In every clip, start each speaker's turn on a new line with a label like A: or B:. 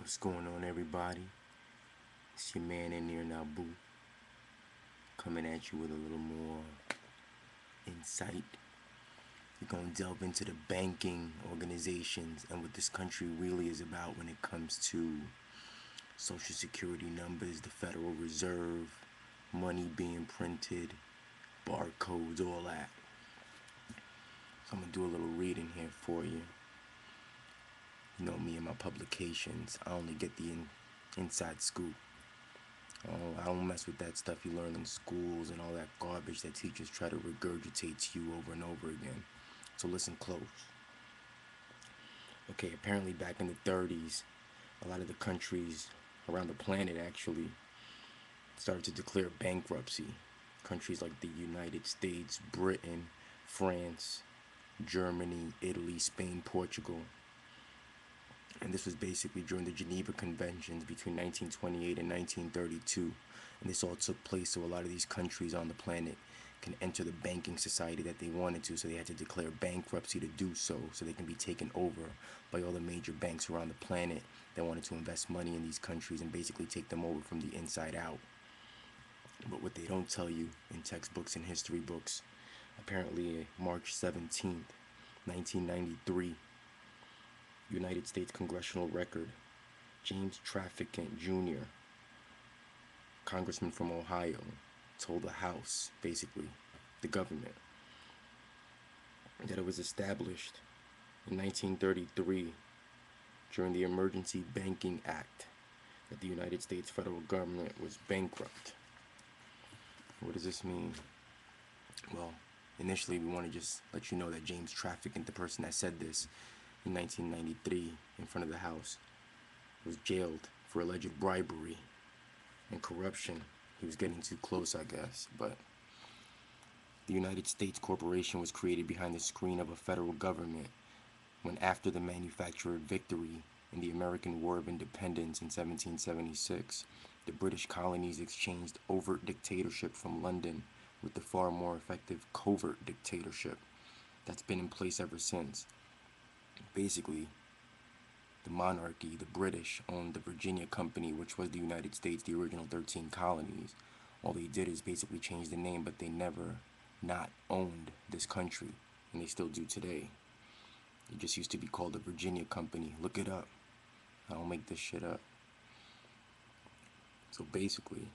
A: What's going on, everybody? It's your man ENIR NABU coming at you with a little more insight. We're going to delve into the banking organizations and what this country really is about when it comes to Social Security numbers, the Federal Reserve, money being printed, barcodes, all that. So I'm going to do a little reading here for you. You know me and my publications, I only get the inside scoop. I don't mess with that stuff you learn in schools and all that garbage that teachers try to regurgitate to you over and over again. So listen close. Okay, apparently back in the 30s, a lot of the countries around the planet actually started to declare bankruptcy. Countries like the United States, Britain, France, Germany, Italy, Spain, Portugal. And this was basically during the Geneva Conventions between 1928 and 1932. And this all took place so a lot of these countries on the planet can enter the banking society that they wanted to. So they had to declare bankruptcy to do so they can be taken over by all the major banks around the planet that wanted to invest money in these countries and basically take them over from the inside out. But what they don't tell you in textbooks and history books, apparently March 17th, 1993, United States Congressional Record, James Traficant Jr., congressman from Ohio, told the House, basically, the government, that it was established in 1933 during the Emergency Banking Act that the United States federal government was bankrupt. What does this mean? Well, initially we want to just let you know that James Traficant, the person that said this, in 1993 in front of the House, was jailed for alleged bribery and corruption. He was getting too close, I guess. But the United States Corporation was created behind the screen of a federal government when, after the manufactured victory in the American War of Independence in 1776, the British colonies exchanged overt dictatorship from London with the far more effective covert dictatorship that's been in place ever since. Basically, the monarchy, the British, owned the Virginia Company, which was the United States, the original 13 colonies. All they did is basically change the name, but they never not owned this country, and they still do today. It just used to be called the Virginia Company. Look it up. I don't make this shit up. So basically,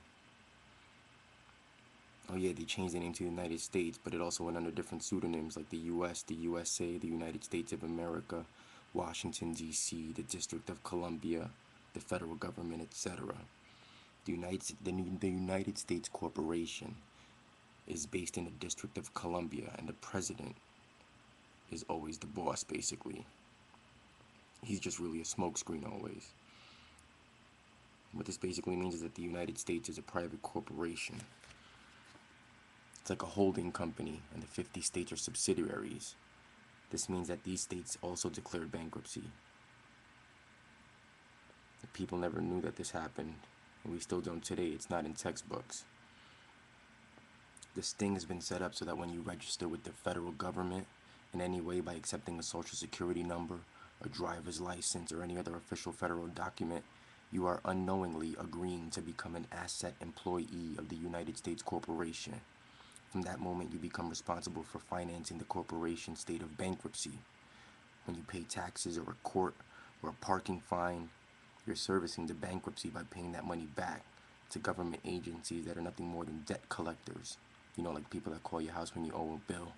A: oh yeah, they changed the name to the United States, but it also went under different pseudonyms like the U.S., the USA, the United States of America, Washington, D.C., the District of Columbia, the federal government, etc. The United States Corporation is based in the District of Columbia, and the president is always the boss, basically. He's just really a smokescreen always. What this basically means is that the United States is a private corporation. It's like a holding company, and the 50 states are subsidiaries. This means that these states also declared bankruptcy. The people never knew that this happened, and we still don't today. It's not in textbooks. This thing has been set up so that when you register with the federal government in any way by accepting a social security number, a driver's license, or any other official federal document, you are unknowingly agreeing to become an asset employee of the United States Corporation. From that moment, you become responsible for financing the corporation's state of bankruptcy. When you pay taxes or a court or a parking fine, you're servicing the bankruptcy by paying that money back to government agencies that are nothing more than debt collectors. You know, like people that call your house when you owe a bill.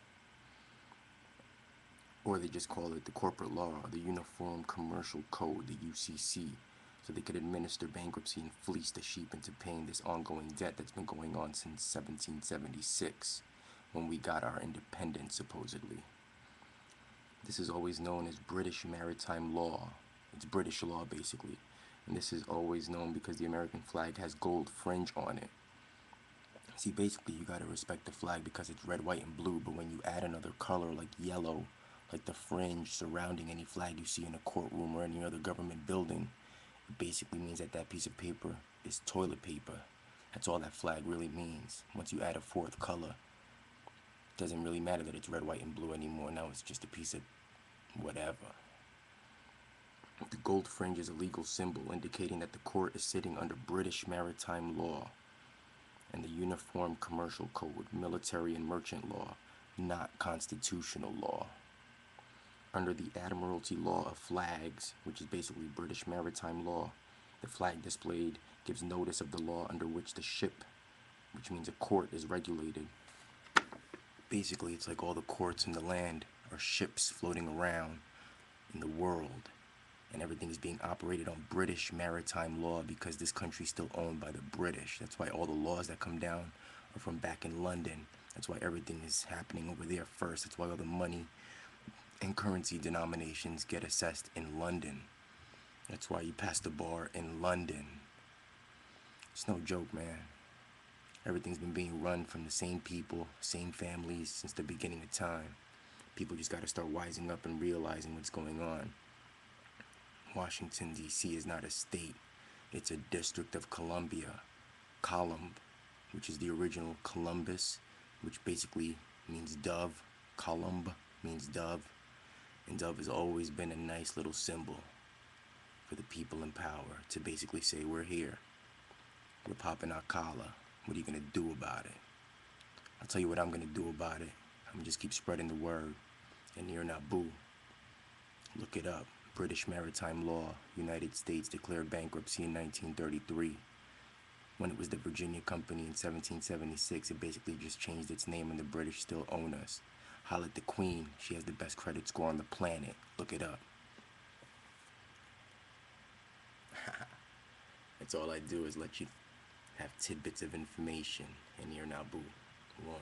A: Or they just call it the corporate law, the Uniform Commercial Code, the UCC, so they could administer bankruptcy and fleece the sheep into paying this ongoing debt that's been going on since 1776, when we got our independence, supposedly. This is always known as British maritime law. It's British law, basically. And this is always known because the American flag has gold fringe on it. See, basically, you gotta respect the flag because it's red, white, and blue, but when you add another color like yellow, like the fringe surrounding any flag you see in a courtroom or any other government building, it basically means that that piece of paper is toilet paper. That's all that flag really means. Once you add a fourth color, it doesn't really matter that it's red, white, and blue anymore. Now it's just a piece of whatever. The gold fringe is a legal symbol indicating that the court is sitting under British maritime law and the Uniform Commercial Code, military and merchant law, not constitutional law. Under the Admiralty Law of Flags, which is basically British maritime law, the flag displayed gives notice of the law under which the ship, which means a court, is regulated. Basically, it's like all the courts in the land are ships floating around in the world, and everything is being operated on British maritime law because this country is still owned by the British. That's why all the laws that come down are from back in London. That's why everything is happening over there first. That's why all the money and currency denominations get assessed in London. That's why you pass the bar in London. It's no joke, man. Everything's been being run from the same people, same families since the beginning of time. People just got to start wising up and realizing what's going on. Washington, D.C. is not a state. It's a District of Columbia. Columb, which is the original Columbus, which basically means dove. Columb means dove. And dove has always been a nice little symbol for the people in power to basically say, we're here. We're popping our collar. What are you going to do about it? I'll tell you what I'm going to do about it. I'm going to just keep spreading the word. ENIR NABU. Look it up. British maritime law. United States declared bankruptcy in 1933. When it was the Virginia Company in 1776, it basically just changed its name and the British still own us. Holla at the Queen. She has the best credit score on the planet. Look it up. That's all I do is let you have tidbits of information. ENIR NABU. 1.